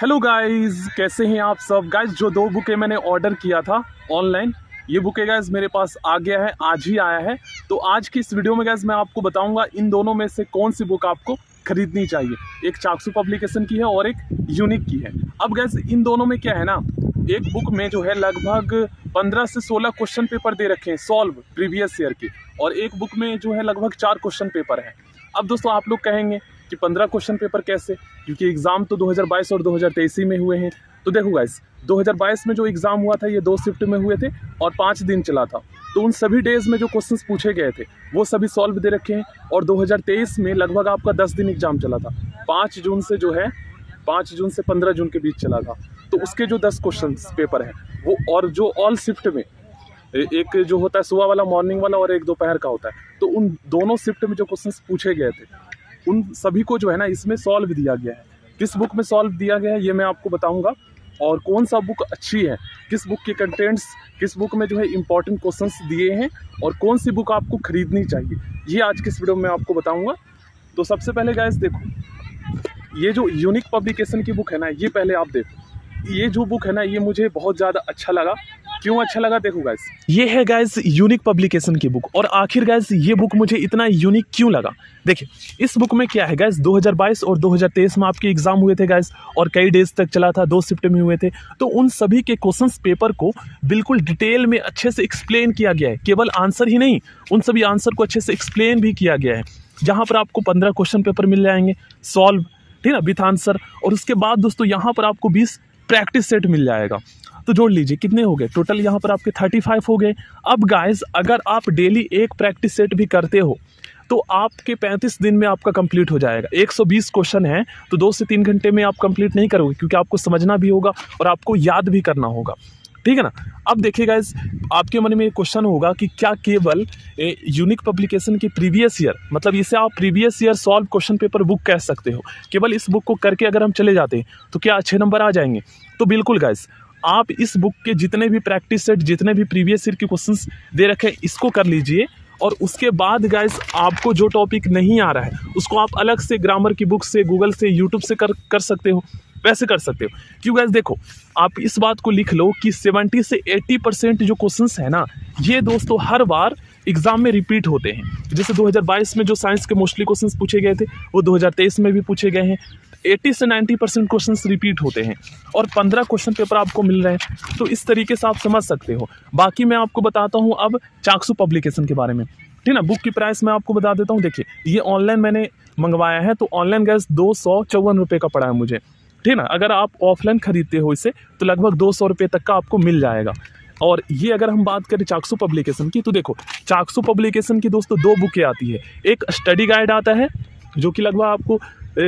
Hello guys, कैसे हैं आप सब गाइस। जो दो बुकें मैंने ऑर्डर किया था ऑनलाइन, ये बुकें गाइस मेरे पास आ गया है, आज ही आया है। तो आज की इस वीडियो में गाइस मैं आपको बताऊंगा इन दोनों में से कौन सी बुक आपको खरीदनी चाहिए। एक चाक्सू पब्लिकेशन की है और एक यूनिक की है। अब गाइस इन दोनों में क्या है ना, एक बुक में जो है लगभग 15 से 16 क्वेश्चन पेपर दे रखे हैं सॉल्व प्रीवियस ईयर के, और एक बुक में जो है लगभग 4 क्वेश्चन पेपर है। अब दोस्तों आप लोग कहेंगे कि 15 क्वेश्चन पेपर कैसे, क्योंकि एग्जाम तो 2022 और 2023 में हुए हैं। तो देखो गाइस, 2022 में जो एग्जाम हुआ था ये 2 शिफ्ट में हुए थे और 5 दिन चला था। तो उन सभी डेज में जो क्वेश्चंस पूछे गए थे वो सभी सॉल्व दे रखे हैं। और 2023 में लगभग आपका 10 दिन एग्जाम चला था, 5 जून से जो है 5 जून से 15 जून के बीच चला था। तो उसके जो 10 क्वेश्चन पेपर हैं वो, और जो ऑल शिफ्ट में एक जो होता है सुबह वाला, मॉर्निंग वाला, और एक दोपहर का होता है, तो उन दोनों शिफ्ट में जो क्वेश्चंस पूछे गए थे उन सभी को जो है ना इसमें सॉल्व दिया गया है। किस बुक में सॉल्व दिया गया है ये मैं आपको बताऊंगा, और कौन सा बुक अच्छी है, किस बुक के कंटेंट्स, किस बुक में जो है इंपॉर्टेंट क्वेश्चंस दिए हैं, और कौन सी बुक आपको खरीदनी चाहिए, ये आज के इस वीडियो में मैं आपको बताऊंगा। तो सबसे पहले गाइस देखो, ये जो यूनिक पब्लिकेशन की बुक है ना, ये पहले आप देखो। ये जो बुक है ना ये मुझे बहुत ज़्यादा अच्छा लगा। क्यों अच्छा लगा देखो गाइस, ये है गाइस यूनिक पब्लिकेशन की बुक। और आखिर गाइस ये बुक मुझे इतना यूनिक क्यों लगा, देखिए इस बुक में क्या है गाइस, 2022 और 2023 में आपके एग्जाम हुए थे गाइस, और कई डेज तक चला था, 2 शिफ्ट में हुए थे। तो उन सभी के क्वेश्चंस पेपर को बिल्कुल डिटेल में अच्छे से एक्सप्लेन किया गया है। केवल आंसर ही नहीं, उन सभी आंसर को अच्छे से एक्सप्लेन भी किया गया है, जहाँ पर आपको 15 क्वेश्चन पेपर मिल जाएंगे सॉल्व, ठीक है, विथ आंसर। और उसके बाद दोस्तों यहाँ पर आपको 20 प्रैक्टिस सेट मिल जाएगा। तो जोड़ लीजिए कितने हो गए टोटल, यहाँ पर आपके 35 हो गए। अब गाइस अगर आप डेली एक प्रैक्टिस सेट भी करते हो तो आपके 35 दिन में आपका कंप्लीट हो जाएगा। 120 क्वेश्चन है तो 2 से 3 घंटे में आप कंप्लीट नहीं करोगे, क्योंकि आपको समझना भी होगा और आपको याद भी करना होगा, ठीक है ना। अब देखिए गाइस, आपके मन में एक क्वेश्चन होगा कि क्या केवल यूनिक पब्लिकेशन की प्रीवियस ईयर, मतलब इसे आप previous year solve question paper book कह सकते हो, केवल इस बुक को करके अगर हम चले जाते हैं तो क्या अच्छे नंबर आ जाएंगे? तो बिल्कुल गाइस, आप इस बुक के जितने भी प्रैक्टिस सेट, जितने भी प्रीवियस ईयर के क्वेश्चंस दे रखे हैं, इसको कर लीजिए। और उसके बाद गाइस आपको जो टॉपिक नहीं आ रहा है उसको आप अलग से ग्रामर की बुक से, गूगल से, यूट्यूब से कर सकते हो, वैसे कर सकते हो। क्यों गाइस देखो, आप इस बात को लिख लो कि 70 से 80% जो क्वेश्चंस है ना, ये दोस्तों हर बार एग्जाम में रिपीट होते हैं। जैसे 2022 में जो साइंस के मोस्टली क्वेश्चंस पूछे गए थे वो 2023 में भी पूछे गए हैं। 80 से 90% क्वेश्चंस रिपीट होते हैं, और 15 क्वेश्चन पेपर आपको मिल रहे हैं। तो इस तरीके से आप समझ सकते हो। बाकी मैं आपको बताता हूँ अब चाक्सू पब्लिकेशन के बारे में, ठीक ना। बुक की प्राइस मैं आपको बता देता हूँ। देखिए ये ऑनलाइन मैंने मंगवाया है, तो ऑनलाइन गैस 254 रुपये का पड़ा है मुझे, ठीक ना। अगर आप ऑफलाइन खरीदते हो इसे तो लगभग 200 रुपये तक का आपको मिल जाएगा। और ये अगर हम बात करें चाक्सू पब्लिकेशन की, तो देखो चाक्सू पब्लिकेशन की दोस्तों 2 बुकें आती है। एक स्टडी गाइड आता है जो कि लगभग आपको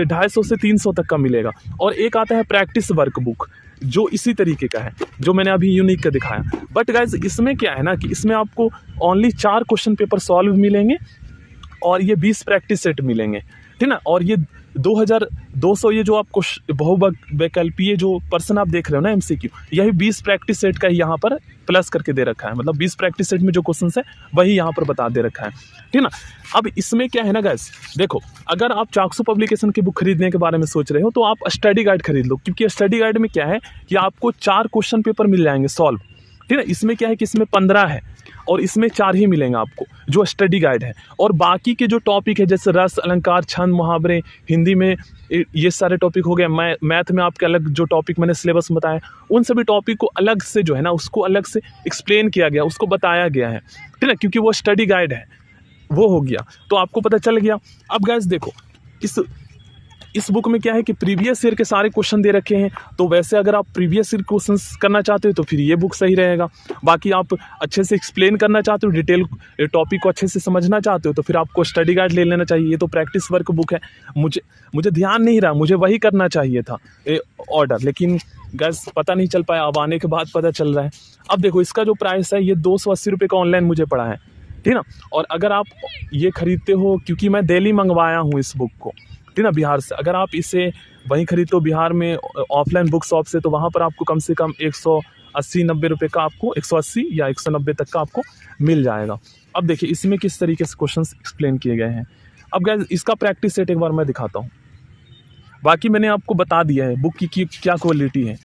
250 से 300 तक का मिलेगा, और एक आता है प्रैक्टिस वर्क बुक जो इसी तरीके का है, जो मैंने अभी यूनिक का दिखाया। बट गाइज इसमें क्या है ना कि इसमें आपको ओनली 4 क्वेश्चन पेपर सॉल्व मिलेंगे, और ये 20 प्रैक्टिस सेट मिलेंगे, ठीक ना। और ये 2200, ये जो आपको बहुवैकल्पीय जो पर्सन आप देख रहे हो ना एमसीक्यू, यही 20 प्रैक्टिस सेट का ही यहाँ पर प्लस करके दे रखा है। मतलब 20 प्रैक्टिस सेट में जो क्वेश्चंस है वही यहाँ पर बता दे रखा है, ठीक ना। अब इसमें क्या है ना गाइस, देखो अगर आप चाक्सू पब्लिकेशन की बुक खरीदने के बारे में सोच रहे हो तो आप स्टडी गाइड खरीद लो, क्योंकि स्टडी गाइड में क्या है कि आपको 4 क्वेश्चन पेपर मिल जाएंगे सॉल्व, ठीक है। इसमें क्या है कि इसमें 15 है और इसमें 4 ही मिलेंगे आपको जो स्टडी गाइड है। और बाकी के जो टॉपिक है जैसे रस, अलंकार, छंद, मुहावरे, हिंदी में ये सारे टॉपिक हो गए। मैथ में आपके अलग जो टॉपिक मैंने सिलेबस में बताया, उन सभी टॉपिक को अलग से जो है ना उसको अलग से एक्सप्लेन किया गया, उसको बताया गया है, ठीक है, क्योंकि वो स्टडी गाइड है। वो हो गया तो आपको पता चल गया। अब गाइस देखो इस बुक में क्या है कि प्रीवियस ईयर के सारे क्वेश्चन दे रखे हैं। तो वैसे अगर आप प्रीवियस ईयर क्वेश्चंस करना चाहते हो तो फिर ये बुक सही रहेगा। बाकी आप अच्छे से एक्सप्लेन करना चाहते हो, डिटेल टॉपिक को अच्छे से समझना चाहते हो, तो फिर आपको स्टडी गाइड ले लेना चाहिए। ये तो प्रैक्टिस वर्क बुक है। मुझे ध्यान नहीं रहा, मुझे वही करना चाहिए था ऑर्डर, लेकिन गैस पता नहीं चल पाया, अब आने के बाद पता चल रहा है। अब देखो इसका जो प्राइस है ये 280 रुपये का ऑनलाइन मुझे पड़ा है, ठीक ना। और अगर आप ये खरीदते हो, क्योंकि मैं दिल्ली मंगवाया हूँ इस बुक को, ठीक ना, बिहार से, अगर आप इसे वहीं खरीदते हो बिहार में ऑफलाइन बुक शॉप से, तो वहाँ पर आपको कम से कम 180-90 रुपये का, आपको 180 या 190 तक का आपको मिल जाएगा। अब देखिए इसमें किस तरीके से क्वेश्चंस एक्सप्लेन किए गए हैं। अब गाइस इसका प्रैक्टिस सेट एक बार मैं दिखाता हूँ। बाकी मैंने आपको बता दिया है बुक की क्या क्वालिटी है।